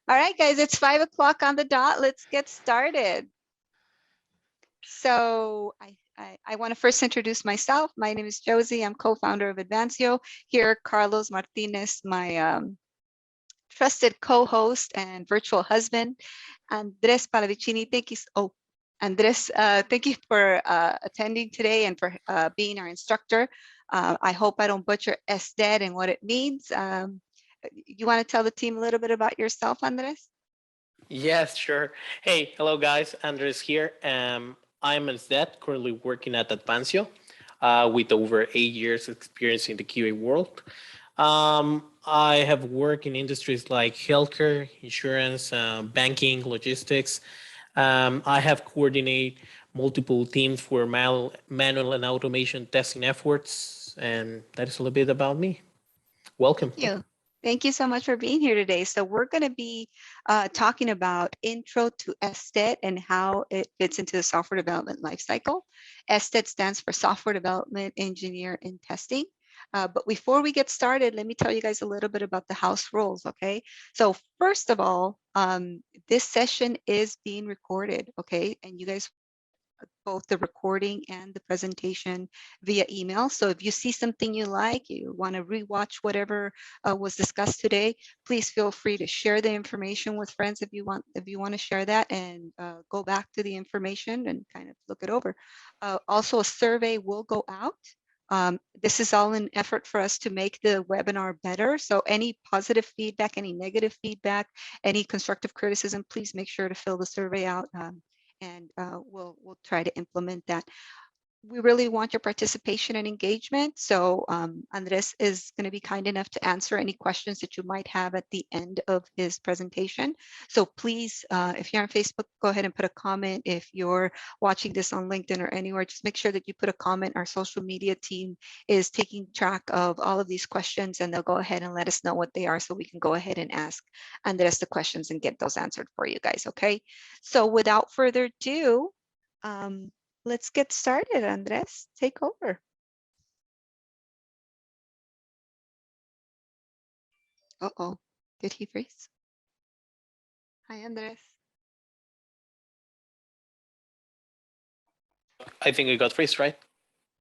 All right, guys, it's 5 o'clock on the dot. Let's get started. So I want to first introduce myself. My name is Josie. I'm co-founder of Advancio. Here, Carlos Martinez, my trusted co-host and virtual husband. Andres Palavicini, thank you. Andres, thank you for attending today and for being our instructor. I hope I don't butcher SDET and what it means. You want to tell the team a little bit about yourself, Andres? Yes, sure. Hey, hello guys, Andres here. I'm a SDET, currently working at Advancio with over 8 years experience in the QA world. I have worked in industries like healthcare, insurance, banking, logistics. I have coordinated multiple teams for manual and automation testing efforts, and that is a little bit about me. Welcome. Thank you. Thank you so much for being here today. So we're going to be talking about Intro to SDET and how it fits into the software development lifecycle. SDET stands for Software Development Engineer in Testing. But before we get started, let me tell you guys a little bit about the house rules, okay? So first of all, this session is being recorded, okay? And you guys both the recording and the presentation via email. So if you see something you like, you want to rewatch whatever was discussed today, please feel free to share the information with friends if you want to share that, and go back to the information and kind of look it over. Also, a survey will go out. This is all an effort for us to make the webinar better. So any positive feedback, any negative feedback, any constructive criticism, please make sure to fill the survey out. And we'll try to implement that. We really want your participation and engagement. So Andres is going to be kind enough to answer any questions that you might have at the end of his presentation. So please, if you're on Facebook, go ahead and put a comment. If you're watching this on LinkedIn or anywhere, just make sure that you put a comment. Our social media team is taking track of all of these questions, and they'll go ahead and let us know what they are so we can go ahead and ask Andres the questions and get those answered for you guys, okay? So without further ado, let's get started. Andres, take over. Uh-oh, did he freeze? Hi, Andres. I think we got freeze, right?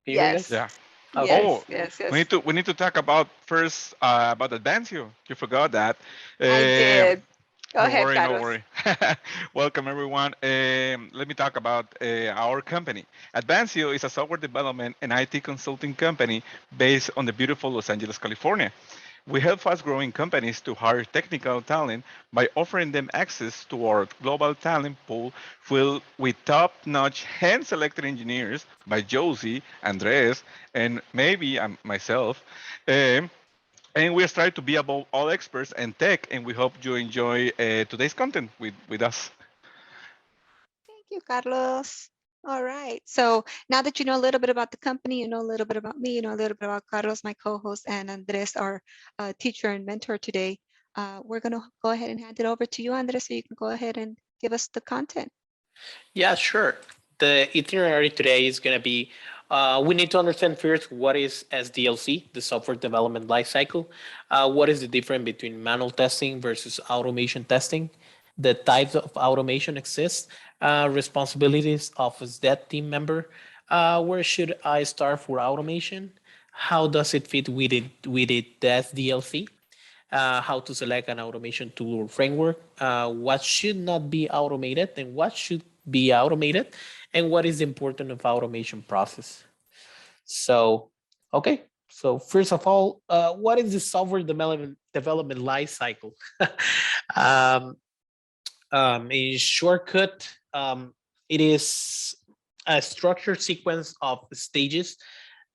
Can you hear me, Yes. guys? Yeah. Okay. Yes, Oh, yes, we yes. need to talk about first about Advancio. You forgot that. I Um, did. Go no ahead, worry, no Carlos. worry. Welcome everyone. Let me talk about our company. Advancio is a software development and IT consulting company based on the beautiful Los Angeles, California. We help fast-growing companies to hire technical talent by offering them access to our global talent pool filled with top-notch hand-selected engineers by Josie, Andres, and maybe myself. Um, and we strive to be above all experts and tech, and we hope you enjoy today's content with us. Thank you, Carlos. All right. So now that you know a little bit about the company, you know a little bit about me, you know a little bit about Carlos, my co-host, and Andres, our teacher and mentor today, we're going to go ahead and hand it over to you, Andres, so you can go ahead and give us the content. Yeah, sure. The itinerary today is going to be we need to understand first what is SDLC, the software development lifecycle. What is the difference between manual testing versus automation testing? The types of automation exist, responsibilities of a SDET team member. Where should I start for automation? How does it fit with the SDLC? How to select an automation tool or framework, what should not be automated and what should be automated, and what is the importance of automation process. So, okay. So first of all, what is the software development life cycle? um, in shortcut, it is a structured sequence of stages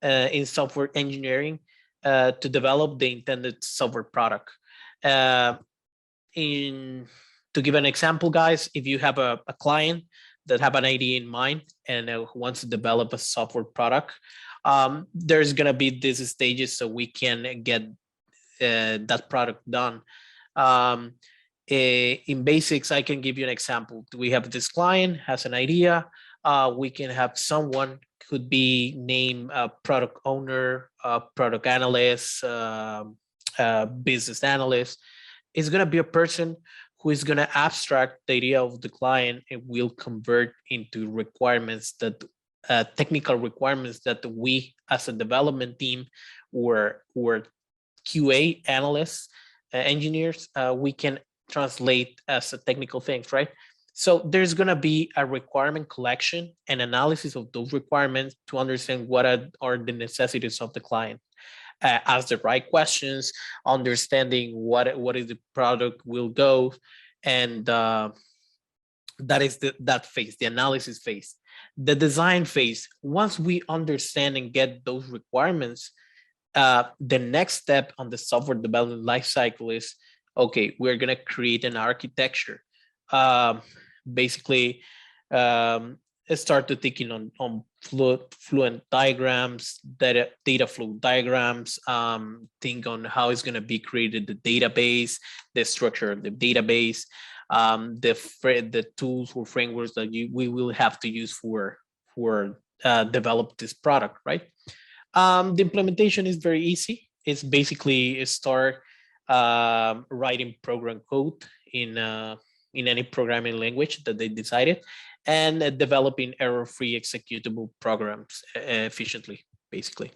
in software engineering to develop the intended software product. Uh, in to give an example, guys, if you have a client that have an idea in mind and wants to develop a software product, there's gonna be these stages so we can get that product done. Um, in basics, I can give you an example. We have this client has an idea. We can have someone could be named a product owner, a product analyst, business analyst. It's going to be a person who is going to abstract the idea of the client and will convert into requirements that technical requirements that we as a development team or QA analysts, engineers, we can translate as a technical things, right? So there's going to be a requirement collection and analysis of those requirements to understand what are the necessities of the client. Ask the right questions, understanding what is the product will go, and that is that phase, the analysis phase. The design phase, once we understand and get those requirements, the next step on the software development lifecycle is, okay, we're going to create an architecture. Basically, start to thinking on fluent diagrams, data flow diagrams, think on how it's going to be created, the database, the structure of the database, the tools or frameworks that we will have to use for develop this product, right? The implementation is very easy. It's basically start writing program code in any programming language that they decided, and developing error-free executable programs efficiently, basically.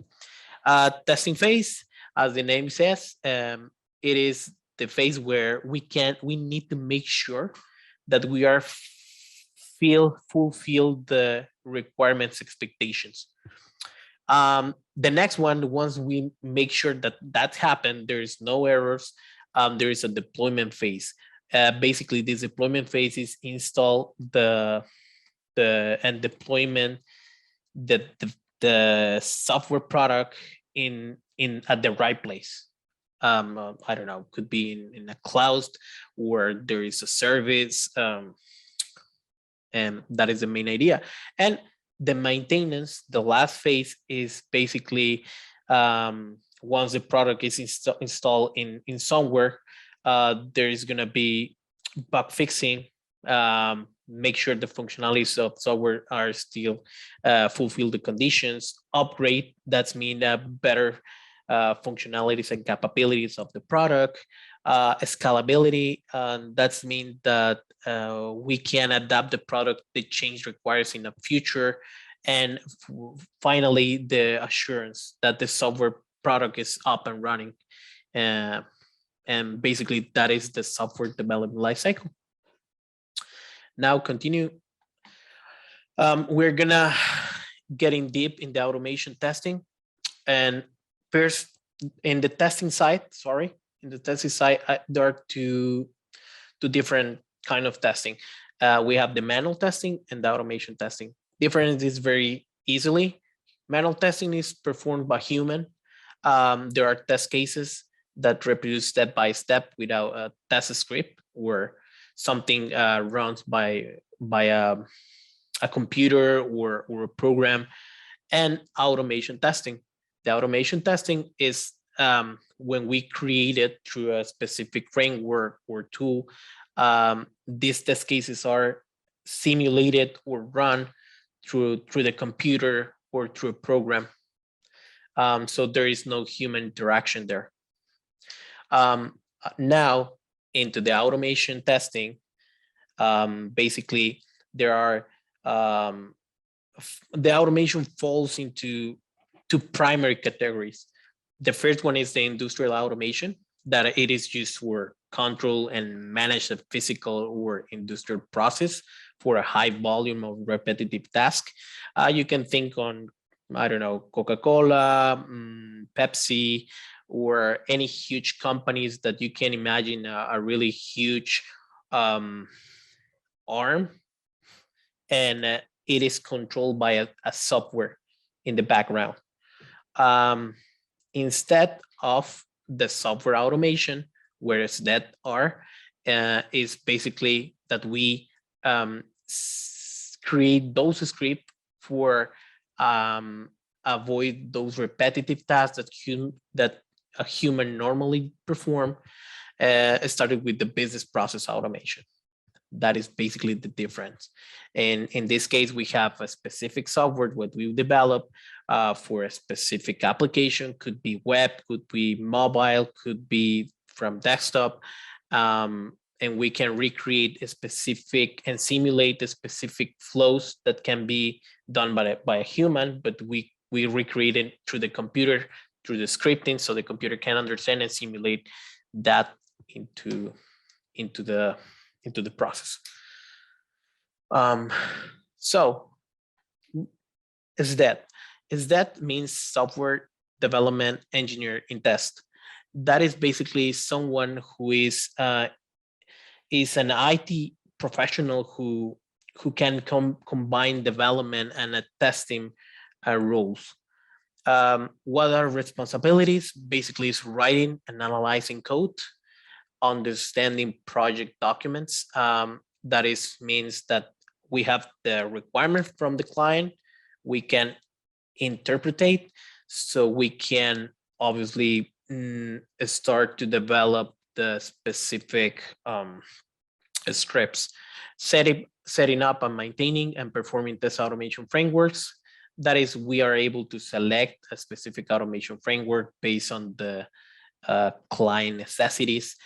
Testing phase, as the name says, it is the phase where we need to make sure that we are fulfill the requirements expectations. The next one, once we make sure that that's happened, there is no errors, there is a deployment phase. Basically, this deployment phase is install and deployment the software product in at the right place. I don't know, could be in a cloud, or there is a service, and that is the main idea. And the maintenance, the last phase, is basically once the product is installed in somewhere, there is going to be bug fixing, make sure the functionalities of software are still fulfill the conditions, upgrade, that's mean better functionalities and capabilities of the product, scalability, that's mean that we can adapt the product the change requires in the future, and finally the assurance that the software product is up and running. And basically that is the software development lifecycle. Now continue. We're gonna getting deep in the automation testing, and first in the testing side, there are two different kind of testing. We have the manual testing and the automation testing. Difference is very easily. Manual testing is performed by human. There are test cases that reproduce step by step without a test script, or something runs by a computer or a program. And automation testing. The automation testing is when we create it through a specific framework or tool. These test cases are simulated or run through the computer or through a program. So there is no human interaction there. Now into the automation testing, basically there are the automation falls into two primary categories. The first one is the industrial automation, that it is used for control and manage a physical or industrial process for a high volume of repetitive task. You can think on, I don't know, Coca-Cola, Pepsi, or any huge companies that you can imagine a really huge arm, and it is controlled by a software in the background. Instead of the software automation, where SDET are, is basically that we create those scripts for avoid those repetitive tasks that a human normally perform. Started with the business process automation. That is basically the difference. And in this case, we have a specific software what we develop for a specific application. Could be web, could be mobile, could be from desktop. and we can recreate a specific and simulate the specific flows that can be done by a human, but we recreate it through the computer, through the scripting, so the computer can understand and simulate that into the process. So SDET means software development engineer in test. That is basically someone who is an IT professional who can combine development and testing roles. What are responsibilities? Basically, is writing and analyzing code, understanding project documents. That means that we have the requirement from the client, we can interpret, so we can obviously start to develop the specific scripts, setting up and maintaining and performing test automation frameworks. That is, we are able to select a specific automation framework based on the client necessities.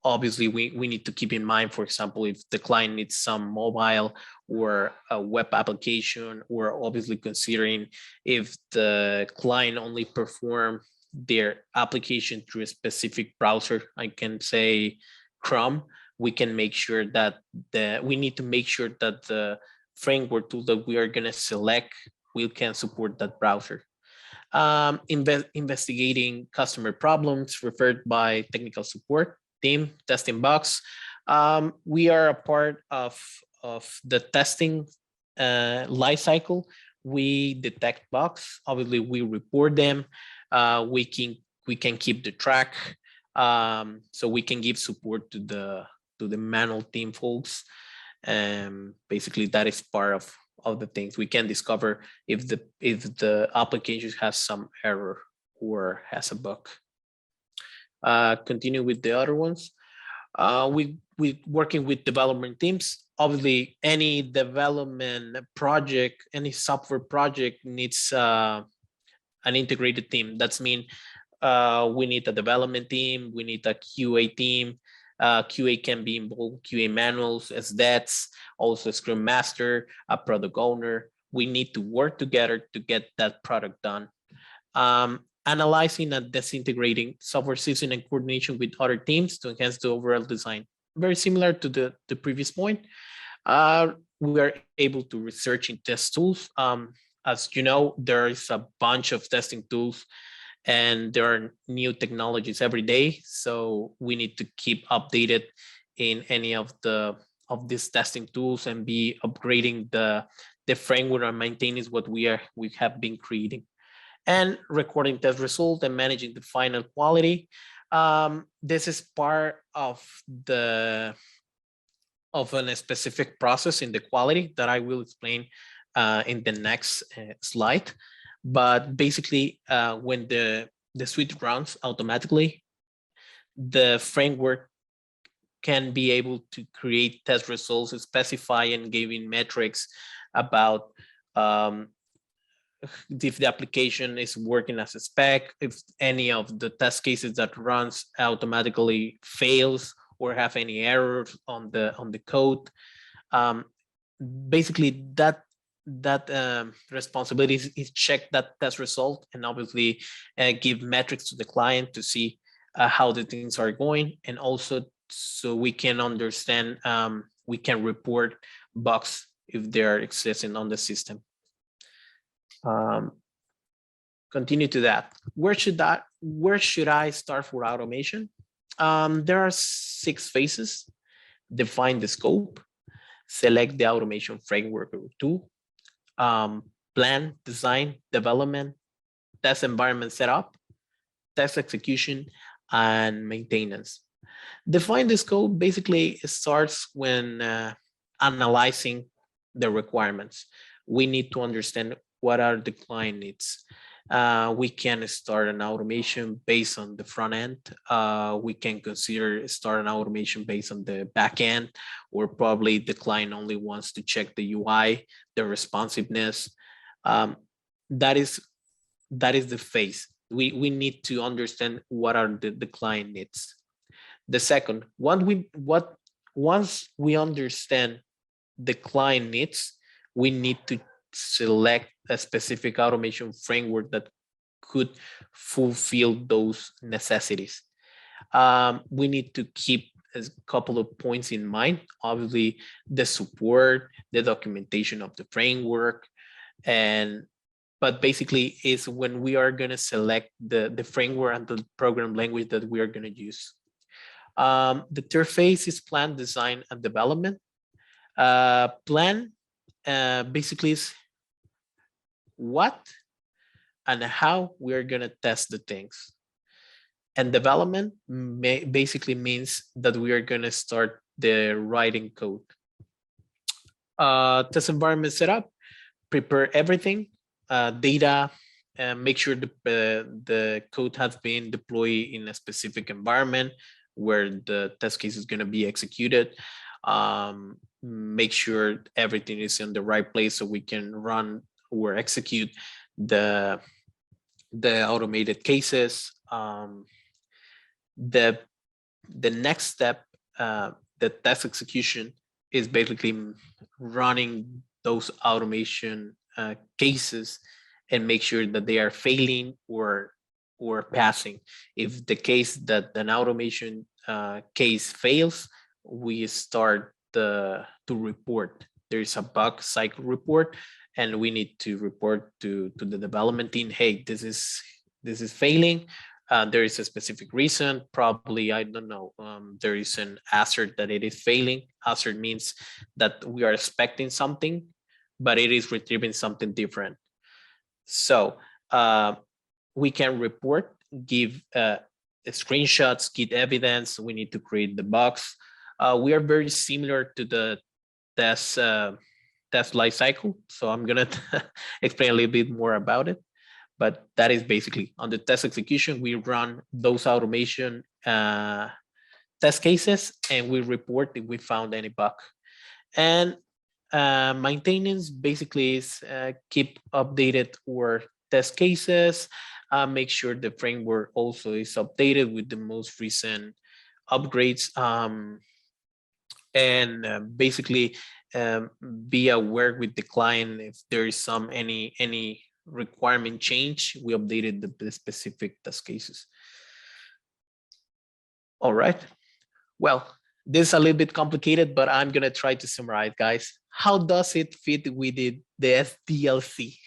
Obviously, we need to keep in mind, for example, if the client needs some mobile or a web application, we're obviously considering if the client only perform their application through a specific browser, I can say Chrome, we can make sure that we need to make sure that the framework tool that we are going to select can support that browser. Investigating customer problems referred by technical support team, testing bugs. We are a part of the testing life cycle. We detect bugs. Obviously, we report them. We can keep the track, so we can give support to the manual team folks. Basically, that is part of the things we can discover if the application has some error or has a bug. Continue with the other ones. We working with development teams. Obviously, any development project, any software project needs an integrated team. That's mean we need a development team, we need a QA team. QA can be involved, QA manuals, SDETs, also Scrum Master, a product owner. We need to work together to get that product done. Analyzing and disintegrating software system and coordination with other teams to enhance the overall design. Very similar to the previous point. We are able to research in test tools. As you know, there is a bunch of testing tools and there are new technologies every day. So we need to keep updated in any of these testing tools and be upgrading the framework and maintaining what we have been creating. And recording test results and managing the final quality. This is part of a specific process in the quality that I will explain in the next slide. But basically, when the suite runs automatically, the framework can be able to create test results, specify and giving metrics about if the application is working as a spec, if any of the test cases that runs automatically fails or have any errors on the code. Basically, that responsibility is check that test result and obviously give metrics to the client to see how the things are going, and also so we can understand, we can report bugs if they are existing on the system. Continue to that. Where should I start for automation? There are 6 phases. Define the scope, select the automation framework or tool, plan, design, development, test environment setup, test execution, and maintenance. Define the scope basically starts when analyzing the requirements. We need to understand what are the client needs. We can start an automation based on the front end. We can consider start an automation based on the back end, or probably the client only wants to check the UI, the responsiveness. That is the phase. We need to understand what are the client needs. The second, once we understand the client needs, we need to select a specific automation framework that could fulfill those necessities. We need to keep a couple of points in mind. Obviously, the support, the documentation of the framework, but basically is when we are going to select the framework and the program language that we are going to use. The third phase is plan, design, and development. Plan basically is what and how we're going to test the things. And development basically means that we are going to start the writing code. Test environment setup, prepare everything, data, and make sure the code has been deployed in a specific environment where the test case is going to be executed. Make sure everything is in the right place so we can run or execute the automated cases. The next step, the test execution, is basically running those automation cases and make sure that they are failing or passing. If the case that an automation case fails, we start to report. There's a bug cycle report, and we need to report to the development team, hey, this is failing. There is a specific reason, probably, I don't know, there is an hazard that it is failing. Hazard means that we are expecting something, but it is retrieving something different. So we can report, give screenshots, get evidence. We need to create the bugs. We are very similar to the test life cycle. So I'm gonna explain a little bit more about it. But that is basically on the test execution, we run those automation test cases and we report if we found any bug. And maintenance basically is keep updated our test cases, make sure the framework also is updated with the most recent upgrades, and basically be aware with the client if there is any requirement change. We updated the specific test cases. All right. Well, this is a little bit complicated, but I'm going to try to summarize, guys. How does it fit with the SDLC?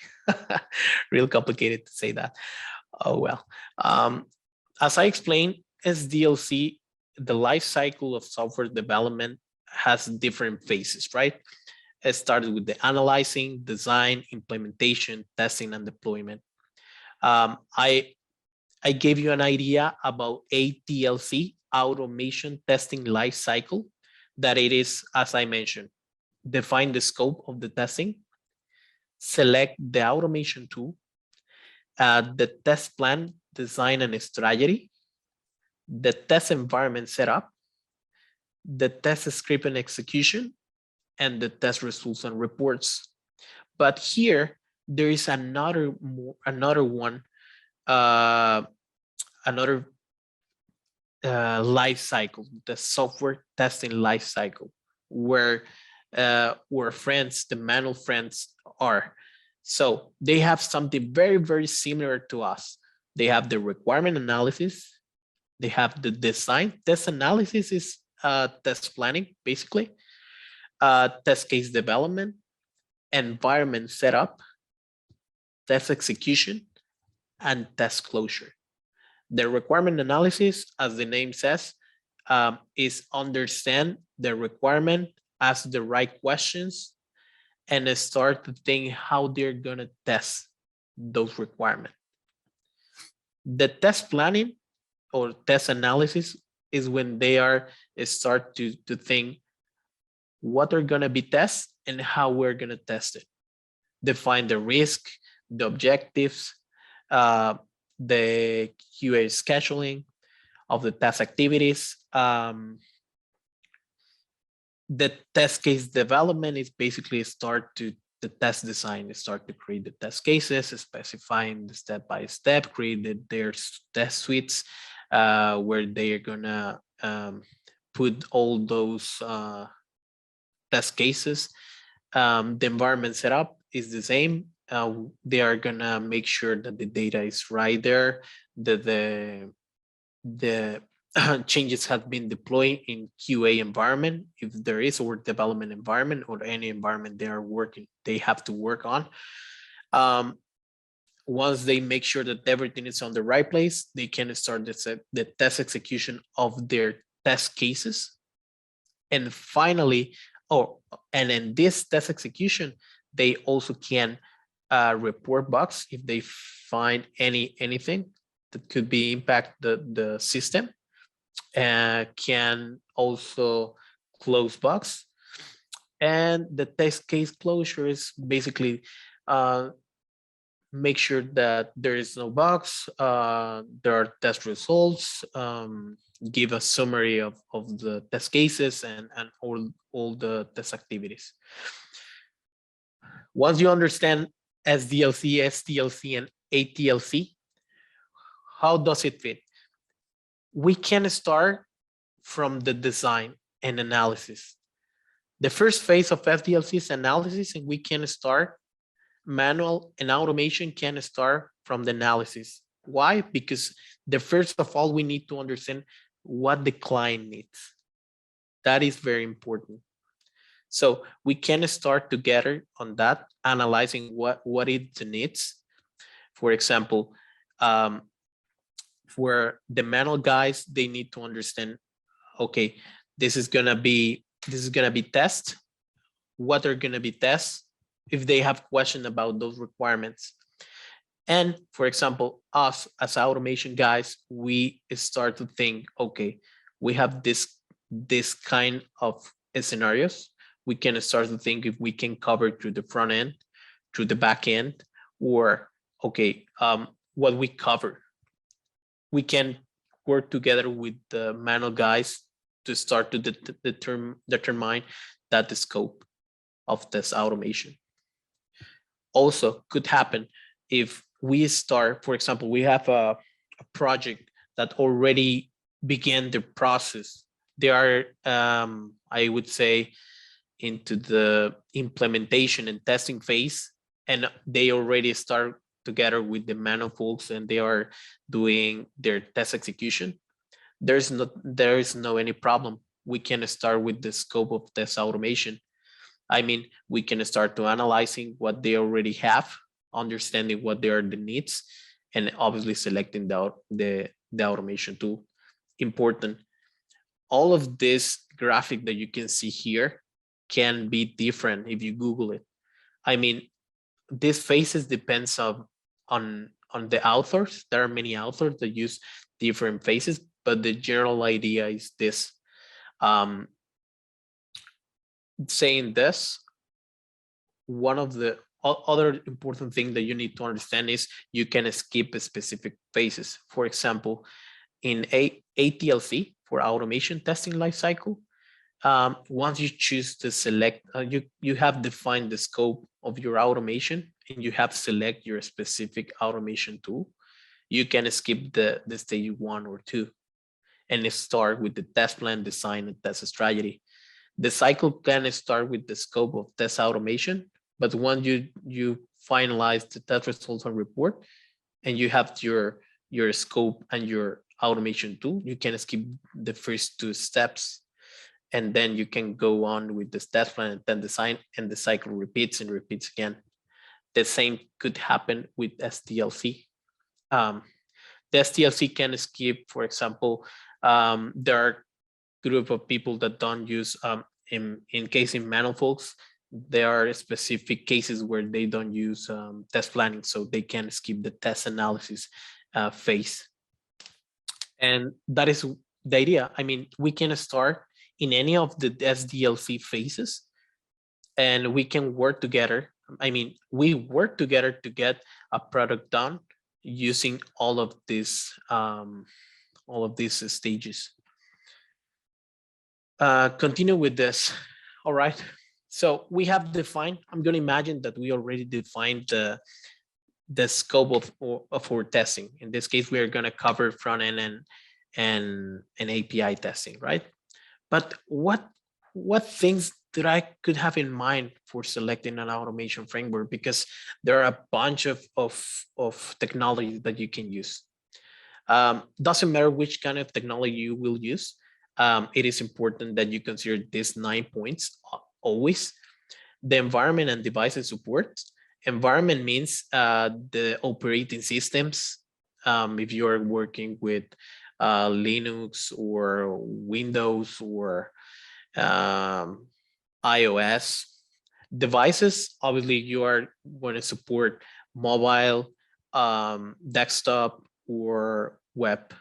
Real complicated to say that. Oh, well. As I explained, SDLC, the life cycle of software development has different phases, right? It started with the analyzing, design, implementation, testing, and deployment. I gave you an idea about ATLC, automation testing life cycle, that it is, as I mentioned, define the scope of the testing, select the automation tool, the test plan, design and strategy, the test environment setup, the test script and execution, and the test results and reports. But here there is another one, another life cycle, the software testing life cycle, where friends, the manual friends, are. So they have something very, very similar to us. They have the requirement analysis, they have the design. Test analysis is test planning, basically. Test case development, environment setup, test execution, and test closure. The requirement analysis, as the name says, is understand the requirement, ask the right questions, and start to think how they're going to test those requirements. The test planning or test analysis is when they start to think what are going to be tested and how we're going to test it. Define the risk, the objectives, the QA scheduling of the test activities. The test case development is basically start to the test design, start to create the test cases, specifying the step-by-step, create their test suites where they are gonna put all those test cases. The environment setup is the same. They are gonna make sure that the data is right there, that the changes have been deployed in QA environment, if there is, or development environment, or any environment they have to work on. Once they make sure that everything is on the right place, they can start the test execution of their test cases. And finally, and in this test execution, they also can report bugs if they find anything that could be impact the system, can also close bugs. And the test case closure is basically make sure that there is no bugs, there are test results, give a summary of the test cases and all the test activities. Once you understand SDLC, SDLC, and ATLC, how does it fit? We can start from the design and analysis. The first phase of SDLC is analysis, and we can start manual, and automation can start from the analysis. Why? Because the first of all, we need to understand what the client needs. That is very important. So we can start together on that, analyzing what it needs. For example, for the manual guys, they need to understand, okay, this is gonna be tests. What are gonna be tests? If they have questions about those requirements. And for example, us as automation guys, we start to think, okay, we have this kind of scenarios. We can start to think if we can cover through the front end, through the back end, or okay, what we cover. We can work together with the manual guys to start to determine that the scope of this automation. Also could happen if we start, for example, we have a project that already began the process. They are, I would say, into the implementation and testing phase, and they already start together with the manual folks, and they are doing their test execution. There is no any problem. We can start with the scope of test automation. I mean, we can start to analyzing what they already have, understanding what they are the needs, and obviously selecting the automation tool. Important. All of this graphic that you can see here can be different if you Google it. I mean, these phases depends on the authors. There are many authors that use different phases, but the general idea is this. Saying this, one of the other important thing that you need to understand is you can skip specific phases. For example, in ATLC, for automation testing lifecycle, once you choose to select, you have defined the scope of your automation, and you have select your specific automation tool. You can skip the stage 1 or 2 and start with the test plan, design, and test strategy. The cycle can start with the scope of test automation, but once you finalize the test results and report, and you have your scope and your automation tool, you can skip the first 2 steps, and then you can go on with the test plan and then design, and the cycle repeats and repeats again. The same could happen with SDLC. The SDLC can skip, for example, there are group of people that don't use, in case in manual folks, there are specific cases where they don't use test planning, so they can skip the test analysis phase. And that is the idea. I mean, we can start in any of the SDLC phases, and we can work together. I mean, we work together to get a product done using all of these stages. Continue with this. All right. So we have defined, I'm going to imagine that we already defined the scope of our testing. In this case, we are going to cover front end and API testing, right? But what things that I could have in mind for selecting an automation framework? Because there are a bunch of technologies that you can use. Doesn't matter which kind of technology you will use. It is important that you consider these 9 points always. The environment and devices support. Environment means the operating systems. If you are working with Linux or Windows or iOS devices, obviously you are going to support mobile, desktop, or web.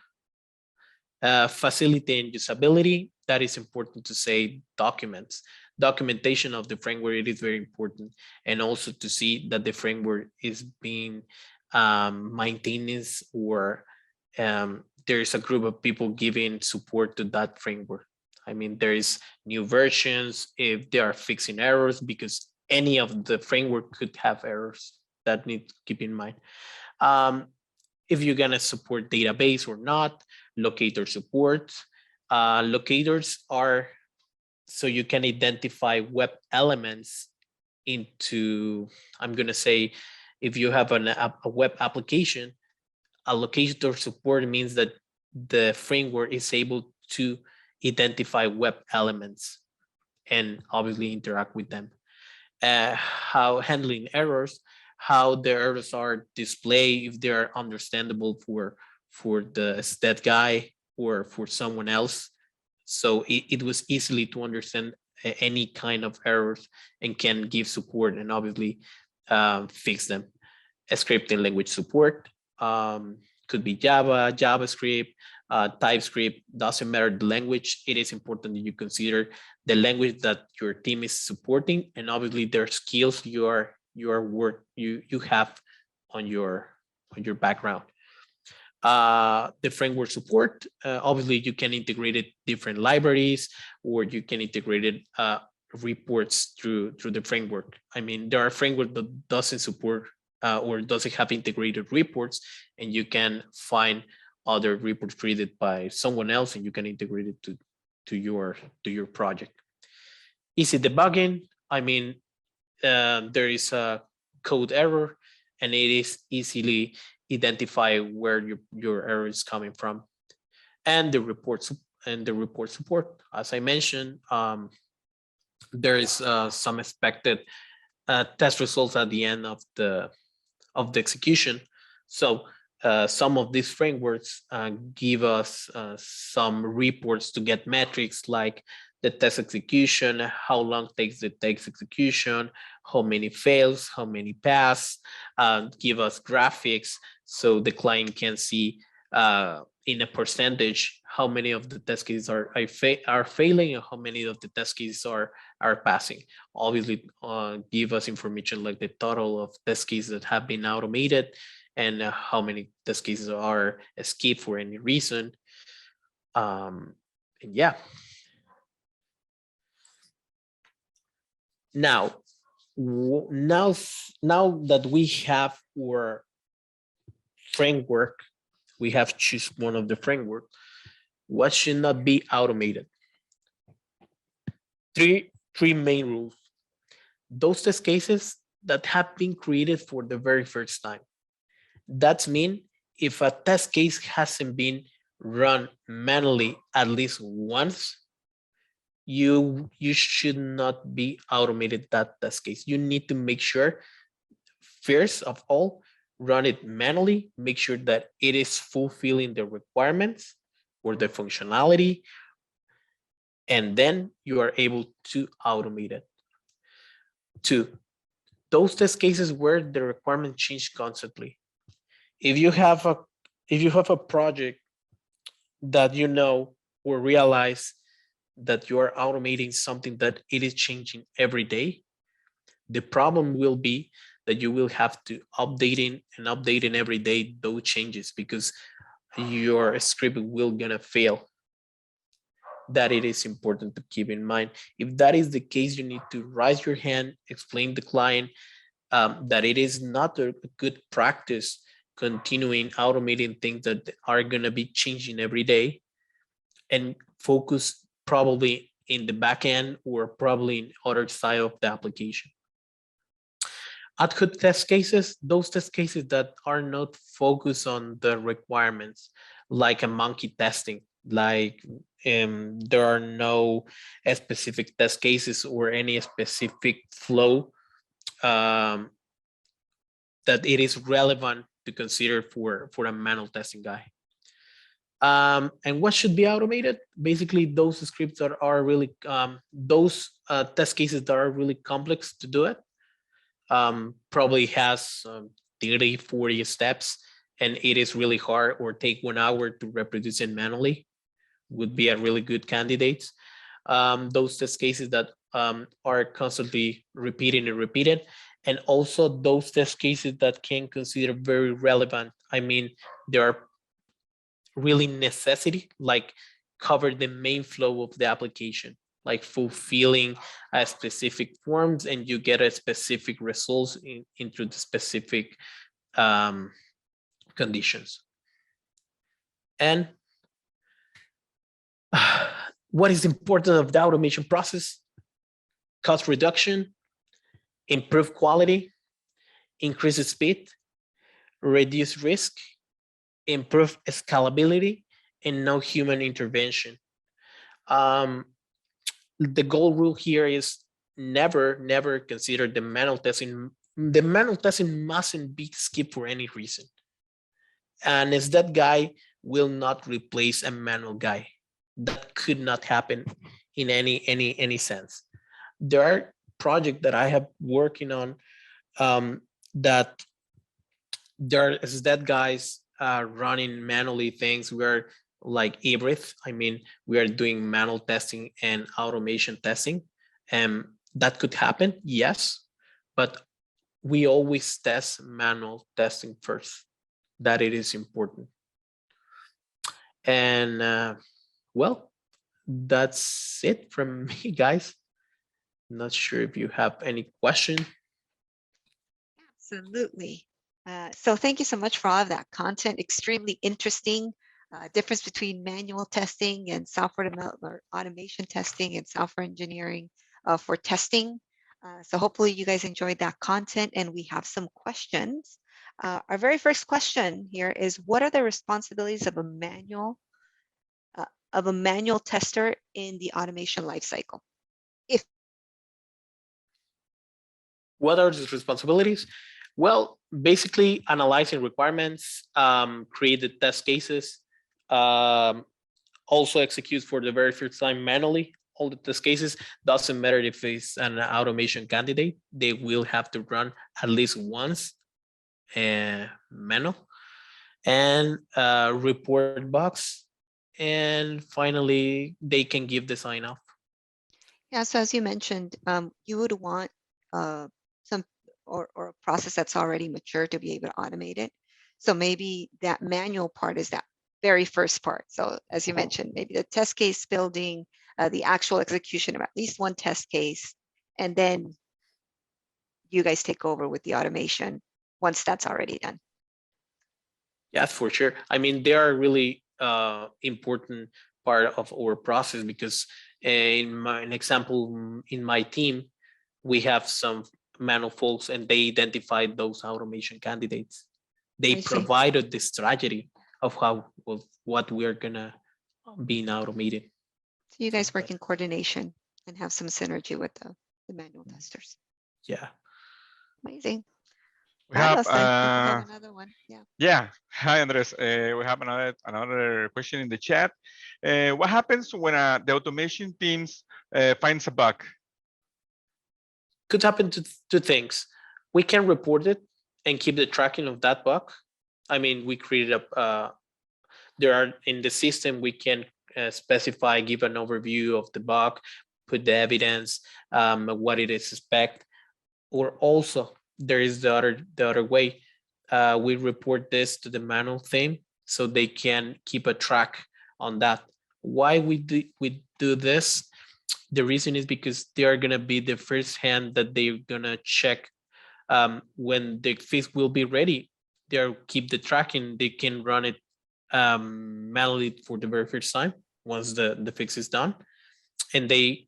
Facility and usability, that is important to say. Documents, documentation of the framework, it is very important, and also to see that the framework is being maintained, or there is a group of people giving support to that framework. I mean, there is new versions, if they are fixing errors, because any of the framework could have errors that need to keep in mind. If you're gonna support database or not, locator support. Locators are so you can identify web elements into, I'm gonna say, if you have a web application, a locator support means that the framework is able to identify web elements and obviously interact with them. How handling errors, how the errors are displayed, if they are understandable for the SDET guy or for someone else. So it was easily to understand any kind of errors and can give support and obviously fix them. A scripting language support could be Java, JavaScript, TypeScript, doesn't matter the language. It is important that you consider the language that your team is supporting and obviously their skills you have on your background. The framework support, obviously you can integrate it different libraries, or you can integrate it reports through the framework. I mean, there are frameworks that doesn't support or doesn't have integrated reports, and you can find other reports created by someone else and you can integrate it to your project. Easy debugging, I mean, there is a code error and it is easily identify where your error is coming from. And the report support, as I mentioned, there is some expected test results at the end of the execution. So some of these frameworks give us some reports to get metrics like the test execution, how long takes the test execution, how many fails, how many pass, give us graphics so the client can see in a percentage how many of the test cases are failing and how many of the test cases are passing. Obviously, give us information like the total of test cases that have been automated and how many test cases are escaped for any reason. And yeah. Now that we have our framework, we have choose one of the framework. What should not be automated? Three main rules. Those test cases that have been created for the very first time. That's mean if a test case hasn't been run manually at least once, you should not be automated that test case. You need to make sure, first of all, run it manually, make sure that it is fulfilling the requirements or the functionality, and then you are able to automate it. 2, those test cases where the requirements change constantly. If you have a project that you know or realize that you are automating something that it is changing every day, the problem will be that you will have to updating every day those changes because your script will gonna fail. That it is important to keep in mind. If that is the case, you need to raise your hand, explain to the client that it is not a good practice continuing automating things that are gonna be changing every day, and focus probably in the back end or probably in other side of the application. Ad hoc test cases, those test cases that are not focused on the requirements, like a monkey testing, like there are no specific test cases or any specific flow that it is relevant to consider for a manual testing guy. And what should be automated? Basically, those scripts that are really, those test cases that are really complex to do it, probably has 30, 40 steps, and it is really hard or take 1 hour to reproduce it manually, would be a really good candidate. Those test cases that are constantly repeated and repeated, and also those test cases that can consider very relevant. I mean, there are really necessity, like cover the main flow of the application, like fulfilling a specific forms, and you get a specific results into the specific conditions. And what is important of the automation process? Cost reduction, improve quality, increase speed, reduce risk, improve scalability, and no human intervention. The goal rule here is never consider the manual testing. The manual testing mustn't be skipped for any reason. And as that guy will not replace a manual guy. That could not happen in any sense. There are projects that I have working on that there is that guys running manually things. We're like hybrid. I mean, we are doing manual testing and automation testing, and that could happen, yes, but we always test manual testing first. That it is important. And well, that's it from me, guys. Not sure if you have any question. Absolutely. So thank you so much for all of that content. Extremely interesting. Difference between manual testing and software development, or automation testing and software engineering for testing. So hopefully you guys enjoyed that content, and we have some questions. Our very first question here is, what are the responsibilities of a manual tester in the automation lifecycle? What are the responsibilities? Well, basically analyzing requirements, create the test cases, also execute for the very first time manually all the test cases. Doesn't matter if it's an automation candidate, they will have to run at least once manual, and report bugs, and finally they can give the sign off. Yeah, so as you mentioned, you would want some or a process that's already mature to be able to automate it. So maybe that manual part is that very first part. So as you mentioned, maybe the test case building, the actual execution of at least one test case, and then you guys take over with the automation once that's already done. Yes, for sure. I mean, they are really important part of our process, because an example in my team, we have some manual folks, and they identified those automation candidates. They provided the strategy of what we're gonna be automated. So you guys work in coordination and have some synergy with the manual testers. Yeah. Amazing. We have another one. Yeah. Hi, Andres. We have another question in the chat. What happens when the automation teams finds a bug? Could happen to two things. We can report it and keep the tracking of that bug. I mean, we created there are in the system, we can specify, give an overview of the bug, put the evidence, what it is suspect, or also there is the other way. We report this to the manual team so they can keep a track on that. Why we do this? The reason is because they are gonna be the first hand that they're gonna check when the fix will be ready. They'll keep the tracking. They can run it manually for the very first time, once the fix is done, and they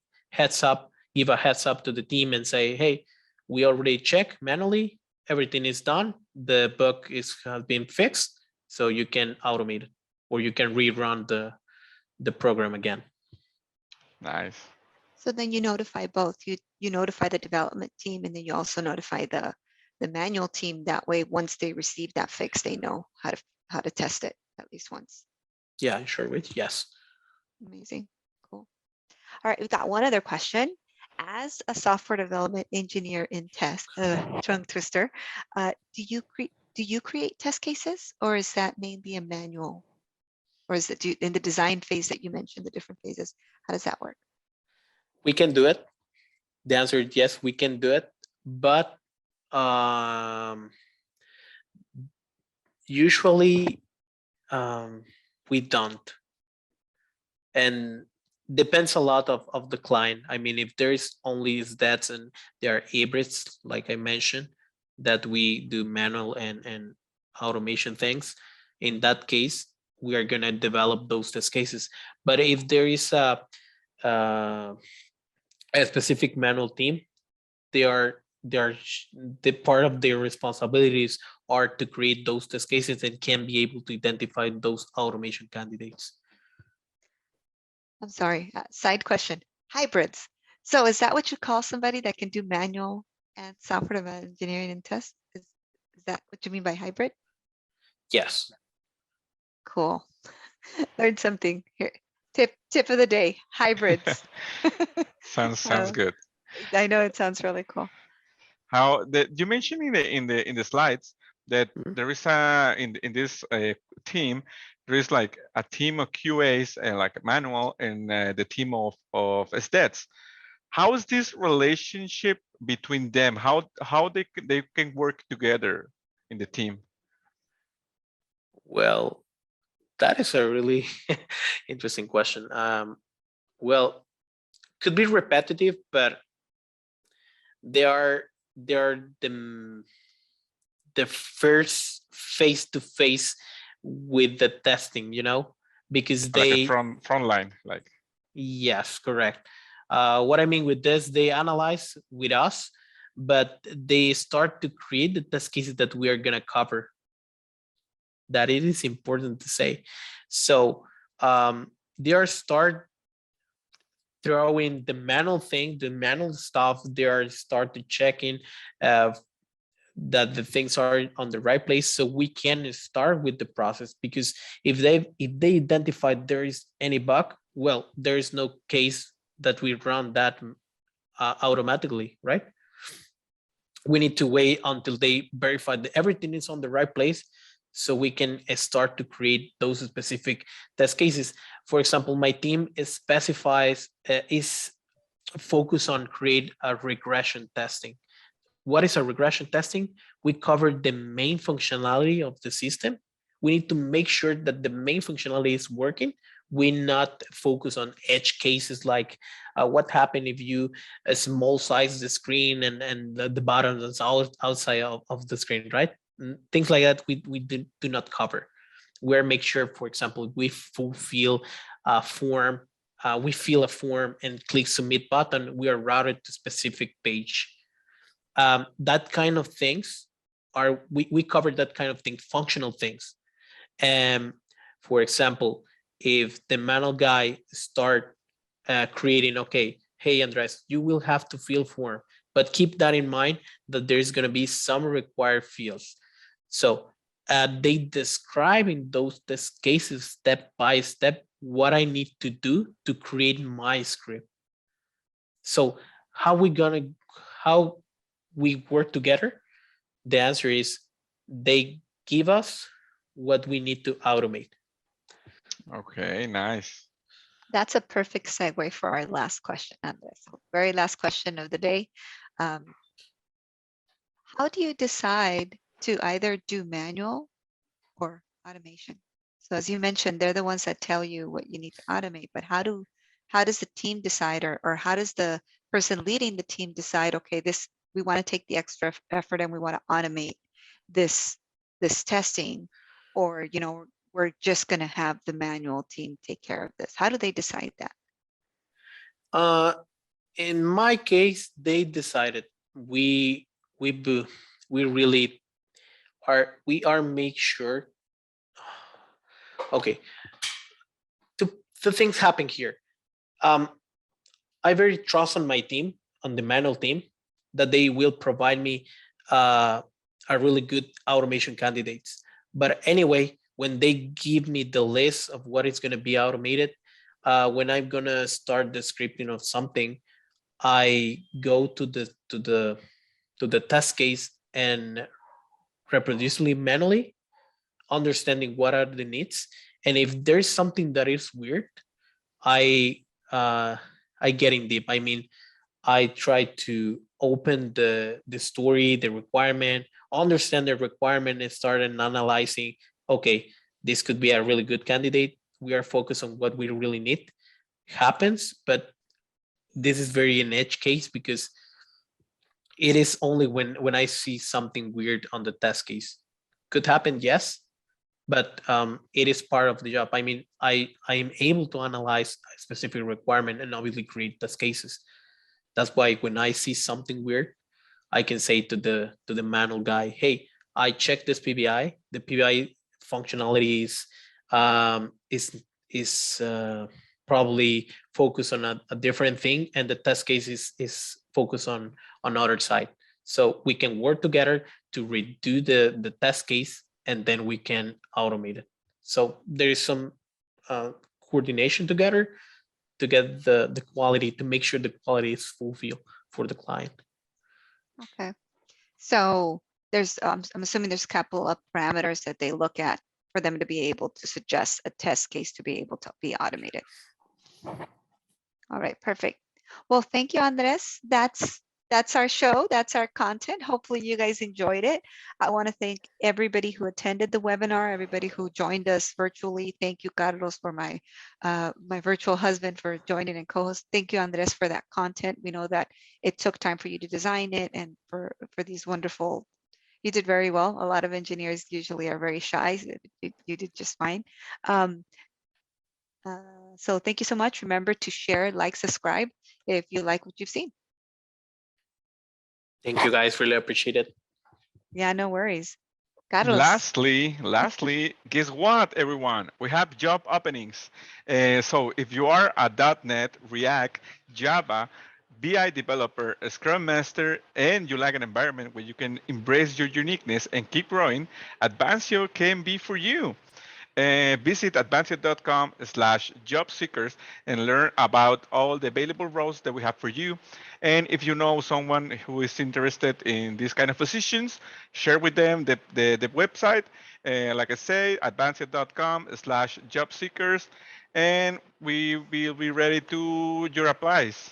give a heads up to the team and say, hey, we already checked manually, everything is done, the bug has been fixed, so you can automate it, or you can rerun the program again. Nice. So then you notify both. You notify the development team, and then you also notify the manual team. That way, once they receive that fix, they know how to test it at least once. Yeah, sure, with yes. Amazing. Cool. All right, we've got one other question. As a software development engineer in test, tongue twister, do you create test cases, or is that maybe a manual, or is it in the design phase that you mentioned, the different phases? How does that work? We can do it. The answer is yes, we can do it, but usually we don't, and depends a lot of the client. I mean, if there is only SDETs and there are hybrids, like I mentioned, that we do manual and automation things, in that case, we are gonna develop those test cases. But if there is a specific manual team, the part of their responsibilities are to create those test cases and can be able to identify those automation candidates. I'm sorry, side question, hybrids. So is that what you call somebody that can do manual and software development engineering and test? Is that what you mean by hybrid? Yes. Cool. Learned something here. Tip of the day, hybrids. Sounds good. I know it sounds really cool. You mentioned in the slides that there is in this team, there is like a team of QAs and like manual and the team of SDETs. How is this relationship between them? How they can work together in the team? Well, that is a really interesting question. Well, could be repetitive, but they are the first face to face with the testing, because Like they a front line, like. Yes, correct. What I mean with this, they analyze with us, but they start to create the test cases that we are gonna cover. That it is important to say. So they are start throwing the manual thing, the manual stuff. They are start to checking that the things are on the right place, so we can start with the process. Because if they identify there is any bug, well, there is no case that we run that automatically, right? We need to wait until they verify that everything is on the right place, so we can start to create those specific test cases. For example, my team is focused on create a regression testing. What is a regression testing? We cover the main functionality of the system. We need to make sure that the main functionality is working. We not focus on edge cases like what happened if you small size the screen and the button is outside of the screen, right? Things like that we do not cover. We make sure, for example, we fulfill a form, we fill a form and click submit button, we are routed to specific page. That kind of things we cover that kind of thing, functional things. For example, if the manual guy start creating, okay, hey Andres, you will have to fill form, but keep that in mind that there's going to be some required fields. So they describing those test cases step by step, what I need to do to create my script. So how we work together? The answer is they give us what we need to automate. Okay, nice. That's a perfect segue for our last question, Andres. Very last question of the day. How do you decide to either do manual or automation? So as you mentioned, they're the ones that tell you what you need to automate, but how does the team decide, or how does the person leading the team decide, okay, we want to take the extra effort and we want to automate this testing, or we're just going to have the manual team take care of this? How do they decide that? In my case, they decided we really are make sure. Okay, the things happen here. I very trust on my team, on the manual team, that they will provide me a really good automation candidates. But anyway, when they give me the list of what is going to be automated, when I'm going to start the scripting of something, I go to the test case and reproducibly manually understanding what are the needs, and if there's something that is weird, I uh, I get in deep. I mean, I try to open the story, the requirement, understand the requirement, and start analyzing. Okay, this could be a really good candidate. We are focused on what we really need. Happens, but this is very an edge case because it is only when I see something weird on the test case. Could happen, yes, but it is part of the job. I mean, I am able to analyze a specific requirement and obviously create test cases. That's why when I see something weird, I can say to the manual guy, hey, I checked this PBI. The PBI functionality is probably focused on a different thing, and the test case is focused on other side. So we can work together to redo the test case, and then we can automate it. So there is some coordination together to get the quality, to make sure the quality is fulfilled for the client. Okay. So there's, I'm assuming there's a couple of parameters that they look at for them to be able to suggest a test case to be able to be automated. All right, perfect. Well, thank you, Andres. That's our show. That's our content. Hopefully you guys enjoyed it. I want to thank everybody who attended the webinar, everybody who joined us virtually. Thank you, Carlos, for my my virtual husband, for joining and co-host. Thank you, Andres, for that content. We know that it took time for you to design it, and for these wonderful, you did very well. A lot of engineers usually are very shy. You did just fine. So thank you so much. Remember to share, like, subscribe if you like what you've seen. Thank you guys, really appreciate it. Yeah, no worries. Carlos. Lastly, guess what, everyone? We have job openings. So if you are a .NET, React, Java, BI developer, a Scrum Master, and you like an environment where you can embrace your uniqueness and keep growing, Advancio can be for you. Visit advancio.com/job seekers and learn about all the available roles that we have for you. And if you know someone who is interested in these kind of positions, share with them the website. Like I say, advancio.com/job seekers, and we will be ready to your applies.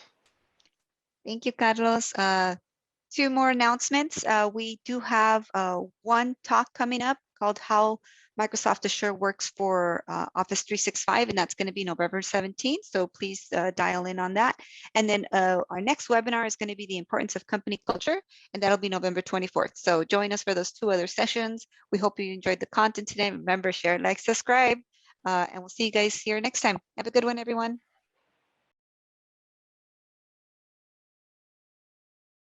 Thank you, Carlos. Two more announcements. We do have one talk coming up called How Microsoft Azure Works for Office 365, and that's going to be November 17th. So please dial in on that. And then our next webinar is going to be the importance of company culture, and that'll be November 24th. So join us for those two other sessions. We hope you enjoyed the content today. Remember, share, like, subscribe, and we'll see you guys here next time. Have a good one, everyone.